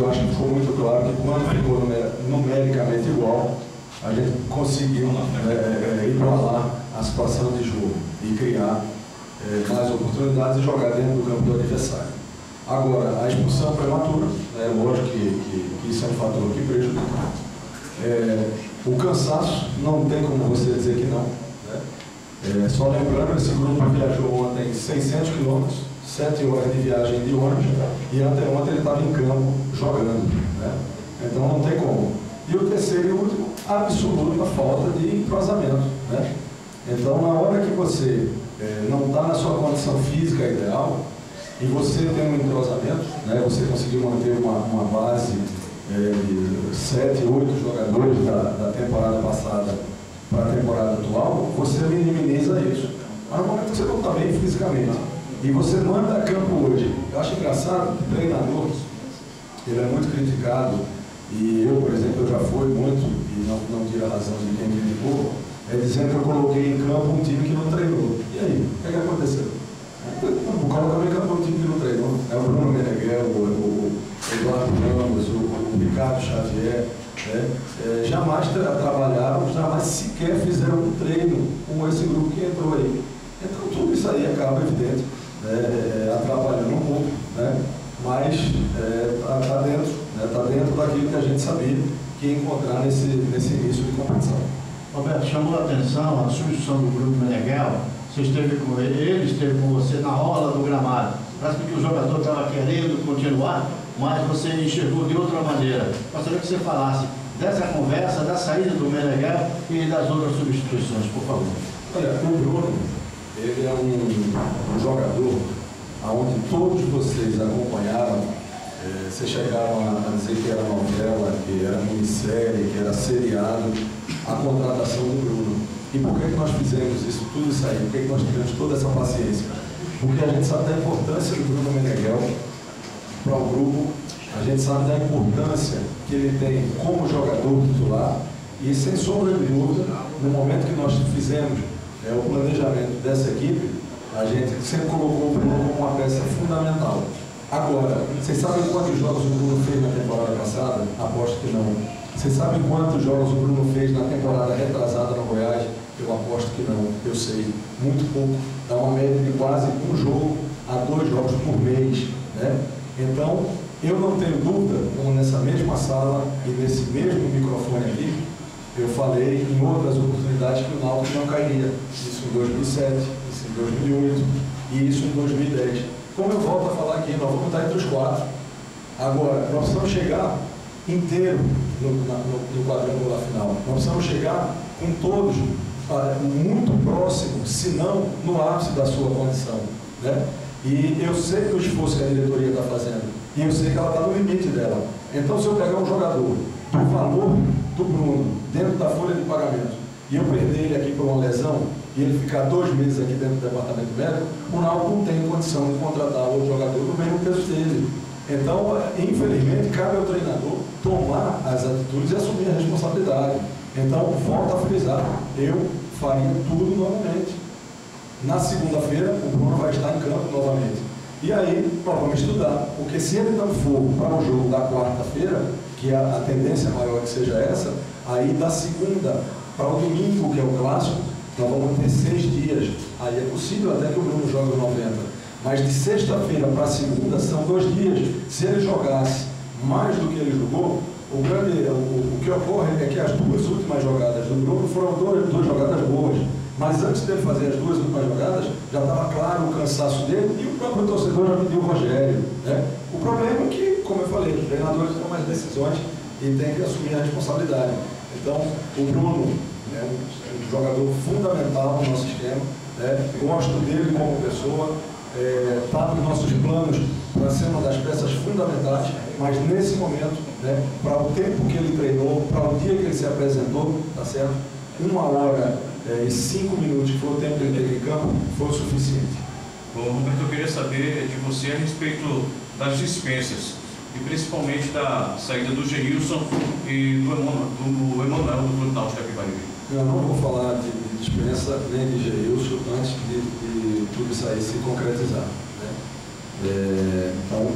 eu acho que ficou muito claro que quando ficou numericamente igual, a gente conseguiu igualar a situação de jogo e criar mais oportunidades e jogar dentro do campo do adversário. Agora, a expulsão prematura, lógico que isso é um fator que prejudica. O cansaço, não tem como você dizer que não. Só lembrando, esse grupo viajou ontem 600 quilômetros, 7 horas de viagem de ônibus, e anteontem ele estava em campo jogando. Então não tem como. E o terceiro e último, absoluta falta de entrosamento. Então, na hora que você não está na sua condição física ideal, e você tem um entrosamento, você conseguiu manter uma base de 7, 8 jogadores da temporada passada para a temporada atual, você minimiza isso. Mas no momento que você não está bem fisicamente, e você manda a campo hoje, eu acho engraçado que o treinador, ele é muito criticado, e eu, por exemplo, eu já fui muito, e não tiro a razão de quem me criticou, dizendo que eu coloquei em campo um time que não treinou. E aí, o que aconteceu? Colocamos em campo um time que não treinou. É o Bruno Meneghel, o Eduardo Ramos, o Ricardo Xavier, jamais trabalharam, jamais sequer fizeram um treino com esse grupo que entrou aí. Então tudo isso aí acaba, evidente, atrapalhando um pouco, mas está dentro daquilo que a gente sabia que ia encontrar nesse início de competição. Roberto, chamou a atenção a substituição do Bruno Meneghel. Você esteve com ele esteve com você na orla do gramado. Parece que o jogador estava querendo continuar, mas você enxergou de outra maneira. Gostaria que você falasse dessa conversa, da saída do Meneghel e das outras substituições, por favor. Olha, o Bruno, ele é um jogador onde todos vocês acompanharam, vocês chegaram a dizer que era novela, que era minissérie, que era seriado, a contratação do Bruno. E por que nós fizemos isso, tudo isso aí? Por que nós tivemos toda essa paciência? Porque a gente sabe da importância do Bruno Meneghel para o grupo, a gente sabe da importância que ele tem como jogador titular, e sem sombra de dúvida, no momento que nós fizemos o planejamento dessa equipe, a gente sempre colocou o Bruno como uma peça fundamental. Agora, vocês sabem quantos jogos o Bruno fez na temporada passada? Aposto que não. Vocês sabem quantos jogos o Bruno fez na temporada retrasada no Goiás? Eu aposto que não, eu sei, muito pouco. Dá uma média de quase um jogo a 2 jogos por mês. Então, eu não tenho dúvida, como nessa mesma sala e nesse mesmo microfone aqui, eu falei em outras oportunidades que o Náutico não cairia. Isso em 2007, isso em 2008 e isso em 2010. Como eu volto a falar aqui, nós vamos estar entre os 4. Agora, nós precisamos chegar inteiro no quadrangular final. Nós precisamos chegar com todos muito próximos, se não no ápice da sua condição. E eu sei que o esforço que a diretoria está fazendo, e eu sei que ela está no limite dela. Então, se eu pegar um jogador do valor do Bruno dentro da folha de pagamento e eu perder ele aqui por uma lesão e ele ficar 2 meses aqui dentro do departamento médico, o Náutico não tem condição de contratar outro jogador do mesmo peso dele. Então, infelizmente, cabe ao treinador tomar as atitudes e assumir a responsabilidade. Então, volto a frisar, eu faria tudo novamente. Na segunda-feira, o Bruno vai estar em campo novamente. E aí, nós vamos estudar, porque se ele não for para o jogo da quarta-feira, que a tendência maior que seja essa, aí da segunda para o domingo, que é o clássico, nós vamos ter 6 dias. Aí é possível até que o Bruno jogue 90. Mas de sexta-feira para segunda são 2 dias. Se ele jogasse mais do que ele jogou, o que ocorre é que as 2 últimas jogadas do Bruno foram 2 jogadas boas. Mas antes dele fazer as 2 últimas jogadas, já estava claro o cansaço dele e o próprio torcedor já pediu o Rogério. O problema é que, como eu falei, os treinadores tomam as decisões e têm que assumir a responsabilidade. Então, o Bruno é um jogador fundamental no nosso esquema. Gosto dele como pessoa, está nos nossos planos para ser uma das peças fundamentais, mas nesse momento, para o tempo que ele treinou, para o dia que ele se apresentou, tá certo? 1 hora e 5 minutos, que foi o tempo que ele teve em campo, foi o suficiente. Bom, Roberto, eu queria saber de você a respeito das dispensas, e principalmente da saída do Geilson e do Emanuel do Clube Náutico Capibaribe. Eu não vou falar de dispensa nem de Geilson antes de tudo isso aí se concretizar. Então,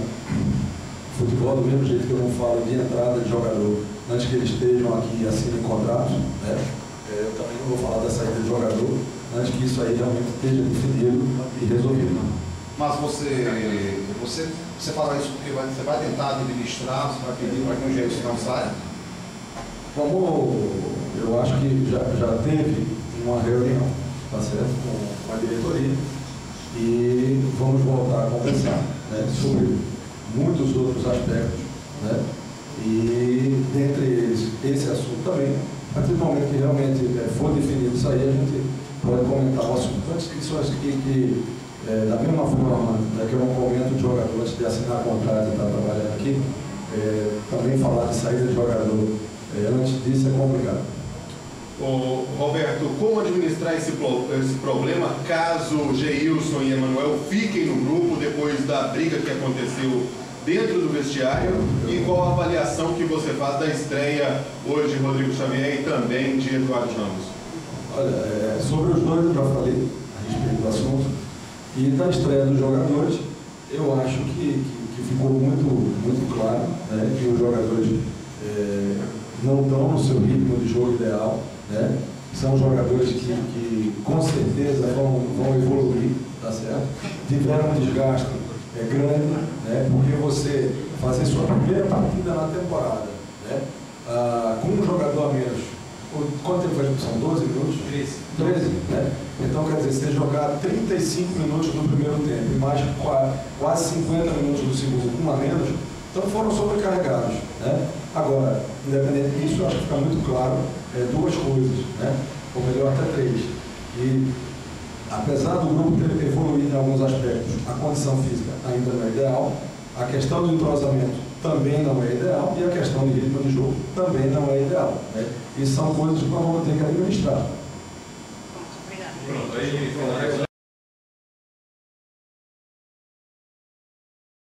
futebol, do mesmo jeito que eu não falo de entrada de jogador antes que eles estejam aqui e assinem contrato, né? Eu também não vou falar da saída de jogador antes que isso aí realmente esteja definido e resolvido. Mas você fala isso porque você vai tentar administrar, você vai pedir para que o Jailson não saia? Eu acho que já teve uma reunião, tá certo, com a diretoria, e vamos voltar a conversar, né, sobre muitos outros aspectos, né, e dentre eles esse assunto também. A partir do momento que realmente for definido isso aí, a gente pode comentar o assunto. Antes disso, acho que da mesma forma, né, que eu não comento de jogador antes de assinar contrato e estar trabalhando aqui, também falar de saída de jogador antes disso é complicado. Ô, Roberto, como administrar esse problema caso Geilson e Emanuel fiquem no grupo depois da briga que aconteceu dentro do vestiário, e qual a avaliação que você faz da estreia hoje de Rodrigo Xavier e também de Eduardo Ramos? Olha, sobre os dois eu já falei a respeito do assunto, e da estreia dos jogadores, eu acho que ficou muito claro, né, que os jogadores não estão no seu ritmo de jogo ideal, né? São jogadores que com certeza vão evoluir, tá certo? Tiveram um desgaste grande, né? Porque você fazer sua primeira partida na temporada, né? Com um jogador a menos, quanto tempo foi? São 12 minutos? 13, né? Então, quer dizer, você jogar 35 minutos no primeiro tempo e mais quase 50 minutos do segundo, um a menos, então foram sobrecarregados, né? Agora, independente disso, eu acho que fica muito claro duas coisas, né? Ou melhor, até três. E, apesar do grupo ter evoluído em alguns aspectos, a condição física ainda não é ideal, a questão do entrosamento também não é ideal e a questão de ritmo de jogo também não é ideal, né? E são coisas que nós vamos ter que administrar. Pronto, aí